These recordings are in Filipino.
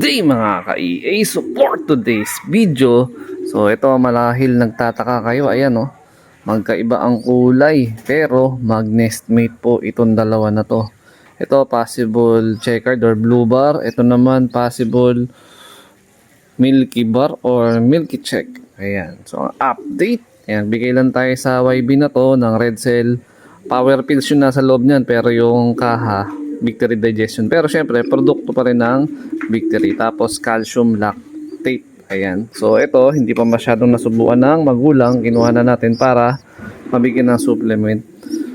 day mga ka-EA. So for today's video, so ito malahil nagtataka kayo, ayan oh, magkaiba ang kulay pero mag-nestmate po itong dalawa na to. Ito possible checkered or blue bar, ito naman possible milky bar or milky check. Ayan, so ang update, ayan, bigay lang tayo sa YB na to ng Red Cell. Power pills yung nasa loob niyan, pero yung kaha Victory Digestion. Pero syempre, produkto pa rin ng Victory. Tapos calcium lactate. Ayan. So ito, hindi pa masyadong nasubukan ng magulang. Kinuha na natin para mabigyan ng supplement.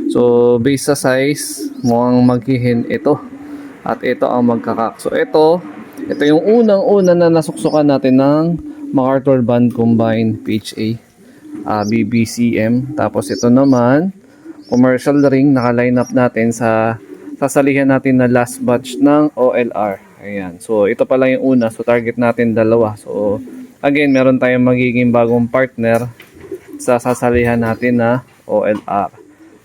So based sa size, mukhang maghihin ito. At ito ang magkakak. So ito yung unang-una na nasuksukan natin ng MacArthur Band Combined PHA BBCM. Tapos ito naman, commercial ring, naka-line up natin sa sasalihan natin na last batch ng OLR. Ayan. So, ito pala yung una. So, target natin dalawa. So, again, meron tayong magiging bagong partner sa sasalihan natin na OLR.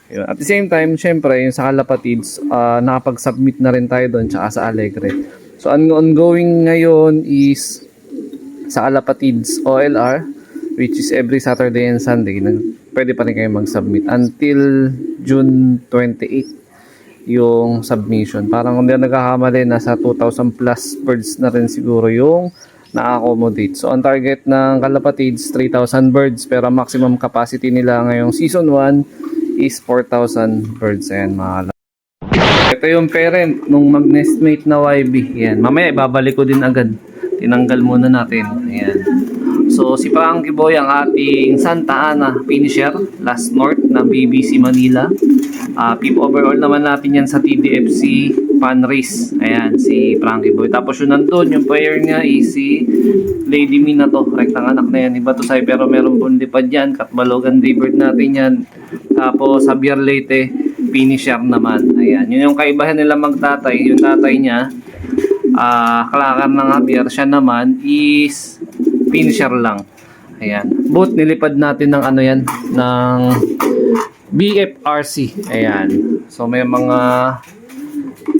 Ayan. At the same time, syempre, yung sa Kalapatids, nakapag-submit na rin tayo doon tsaka sa Alegre. So, ang ongoing ngayon is sa Kalapatids OLR, which is every Saturday and Sunday. Pwede pa rin kayo mag-submit until June 28. Yung submission. Parang kung di nagkakamali, nasa 2,000 plus birds na rin siguro yung na-accommodate. So, ang target ng Kalapatids, 3,000 birds. Pero maximum capacity nila ngayong season 1 is 4,000 birds. Ayan, mga ito yung parent nung mag-nestmate na YB. Ayan. Mamaya, ibabalik ko din agad. Tinanggal muna natin. Ayan. So, si Frankie Boy ang ating Santa Ana finisher. Last North na BBC Manila. Pip overall naman natin yan sa TDFC Fan Race. Ayan, si Frankie Boy. Tapos yun nandun, yung player niya is si Lady Mina to. Rektang anak na yan. Iba to say, pero meron pong lipad yan. Katbalogan Daybird natin yan. Tapos Javier Leyte, finisher naman. Ayan, yun yung kaibahan nila magtatay. Yung tatay niya, kalakar ng Javier. Siya naman is finisher lang. Ayan. Both nilipad natin ng ano yan, ng BFRC. Ayan. So may mga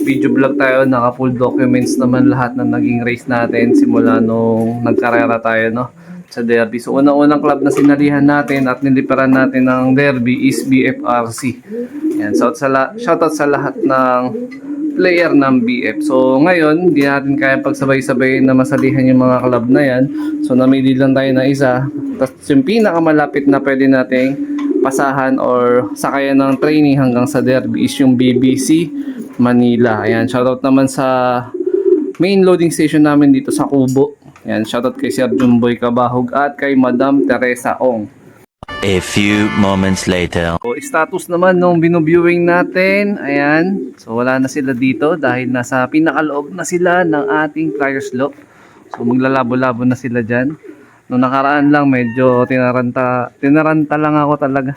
video vlog tayo, naka full documents naman lahat ng naging race natin simula nung nagkarera tayo, no, sa derby. So unang-unang club na sinalihan natin at niliparan natin ng derby is BFRC. Ayan. Shoutout sa lahat ng player ng BF. So ngayon, hindi natin kaya pagsabay-sabay na masalihan yung mga club na yan. So namili lang tayo na isa. Tapos yung pinakamalapit na pwede nating pasahan or sakayan ng training hanggang sa derby is yung BBC Manila. Ayan, shoutout naman sa main loading station namin dito sa Kubo. Ayan, shoutout kay Sir Jumboy Kabahog at kay Madam Teresa Ong. A few moments later. So, status naman nung binuviewing natin, ayan, so wala na sila dito dahil nasa pinakaloob na sila ng ating flyers loop. So maglalabo-labo na sila dyan. Noong nakaraan lang, medyo tinaranta lang ako talaga.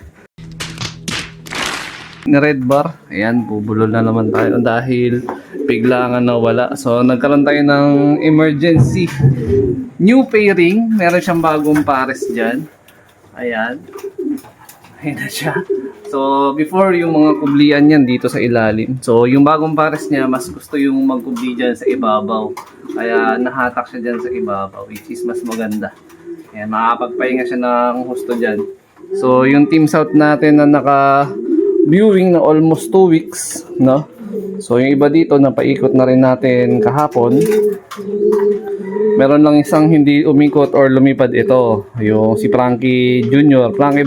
Ni Red Bar, ayan, bubulol na naman tayo dahil bigla nga nawala. So nagkaroon tayo ng emergency new pairing. Meron siyang bagong pares dyan. Ayan. Ayan na siya. So before, yung mga kublian yan dito sa ilalim. So yung bagong pares niya, mas gusto yung magkubli dyan sa ibabaw. Kaya nahatak siya dyan sa ibabaw, which is mas maganda. Ayan, makakapagpahinga siya ng husto dyan. So, yung Team South natin na naka-viewing na almost 2 weeks, no? So, yung iba dito, napaikot na rin natin kahapon. Meron lang isang hindi umikot or lumipad ito. Yung si Frankie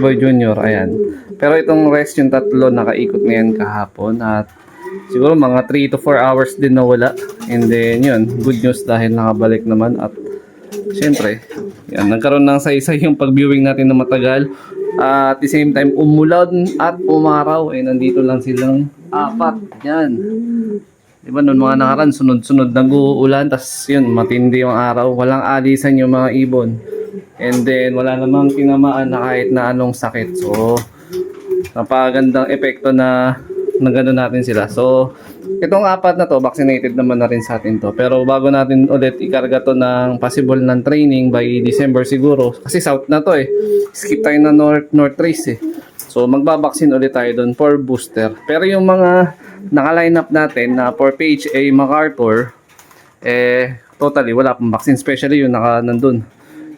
Boy Jr. Ayan. Pero itong rest, yung tatlo, nakaikot na yan kahapon. At siguro mga 3 to 4 hours din nawala. And then, yun, good news dahil nakabalik naman. At siyempre, yan, nagkaroon ng saysay yung pag-viewing natin na matagal. At the same time, umulan at umaraw. Eh, nandito lang silang 4. Yan. Diba nun mga nakaraan, sunod-sunod nag-uulan. Tapos yun, matindi yung araw. Walang alisan yung mga ibon. And then, wala namang tinamaan na kahit na anong sakit. So, napagandang epekto na gano'n natin sila. So, itong 4 na to, vaccinated naman na rin sa atin to. Pero bago natin ulit ikarga to ng possible ng training by December siguro. Kasi south na to eh. Skip tayo na north race eh. So, magbabaksin ulit tayo doon for booster. Pero yung mga naka-line up natin na for PHA MacArthur, totally wala pang vaccine, especially yung nandun.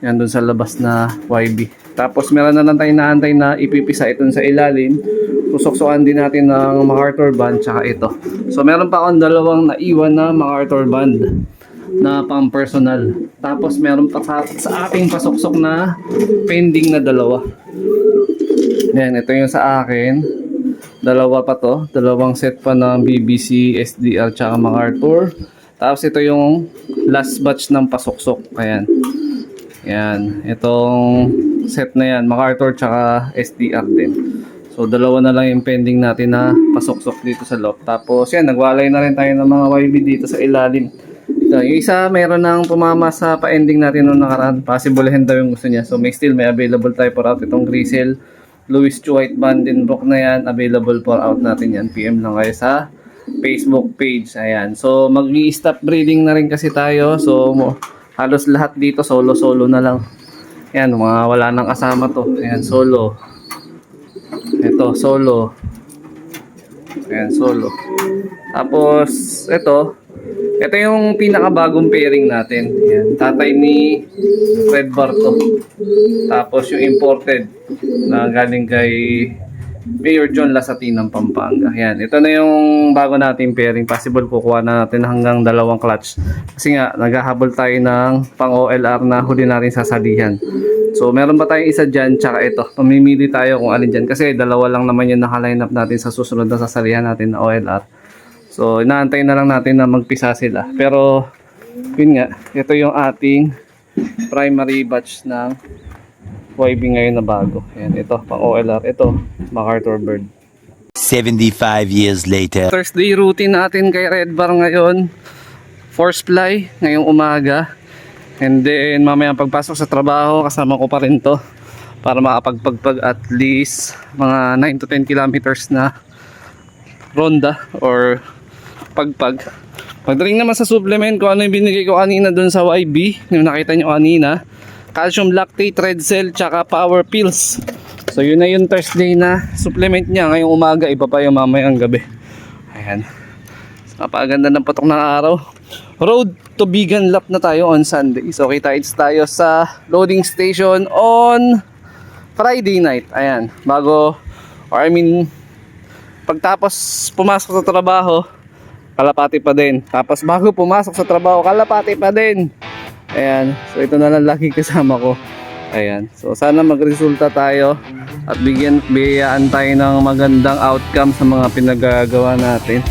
Yan dun sa labas na YB. Tapos meron na lang tayong naantay na ipipisa ito sa ilalim. Susuksukan din natin ng MacArthur band tsaka ito. So meron pa akong dalawang naiwan na MacArthur band na pang personal. Tapos meron pa sa aking pasuksok na pending na dalawa. Yan, ito yung sa akin. Dalawa pa to. Dalawang set pa ng BBC, SDR tsaka MacArthur. Tapos ito yung last batch ng pasuksok. Ayan. Yan, itong set na yan, MacArthur tsaka SDR din. So dalawa na lang yung pending natin na pasuksok dito sa loob. Tapos yan, nagwalay na rin tayo ng mga YB dito sa ilalim. Ito, yung isa meron nang pumama sa pa-ending natin noong nakaraan. Possiblehin daw yung gusto niya. So may available tayo for out. Itong Grisel, Louis Chu White Vandenbroek na yan, available for out natin yan. PM lang kayo sa Facebook page. Ayan, so mag-i-stop breeding na rin kasi tayo. So halos lahat dito solo na lang. Yan, mga wala nang kasama to. Ayan, solo. Ito, solo. Ayan, solo. Tapos, ito yung pinakabagong pairing natin. Ayan, tatay ni Red Bar to. Tapos yung imported na galing kay Mayor John Lasati ng Pampanga. Ayan, ito na yung bago nating pairing. Possible kukuha na natin hanggang 2 clutch. Kasi nga, naghahabol tayo ng pang OLR na huli natin sa salihan. So, meron pa tayong isa dyan, tsaka ito. Pamimili tayo kung alin dyan. Kasi dalawa lang naman yung naka-line up natin sa susunod na sasalihan natin na OLR. So, inaantay na lang natin na magpisa sila. Pero, yun nga, ito yung ating primary batch ng YB ngayon na bago. Ayan, ito, pang OLR. Ito, MacArthur Bird. 75 years later. Thursday routine natin kay Red Bar ngayon. Force fly, ngayong umaga. And then, mamaya pagpasok sa trabaho, kasama ko pa rin to. Para makapagpagpag at least mga 9 to 10 kilometers na ronda or pagpag. Pagdating naman sa supplement ko, ano yung binigay ko kanina dun sa YB, yung nakita nyo kanina. Calcium lactate, red cell, tsaka power pills. So yun na yung Thursday na supplement niya. Ngayong umaga, iba pa yung mamayang gabi. Ayan. So, napakaganda ng patok ng araw. Road to Bigan Lap na tayo on Sunday. So kita-its tayo sa loading station on Friday night. Ayan. Pagtapos pumasok sa trabaho, kalapati pa din. Tapos bago pumasok sa trabaho, kalapati pa din. Ayan, so ito na lang lagi kasama ko. Ayan, so sana magresulta tayo at bigyan tayo ng magandang outcome sa mga pinagagawa natin.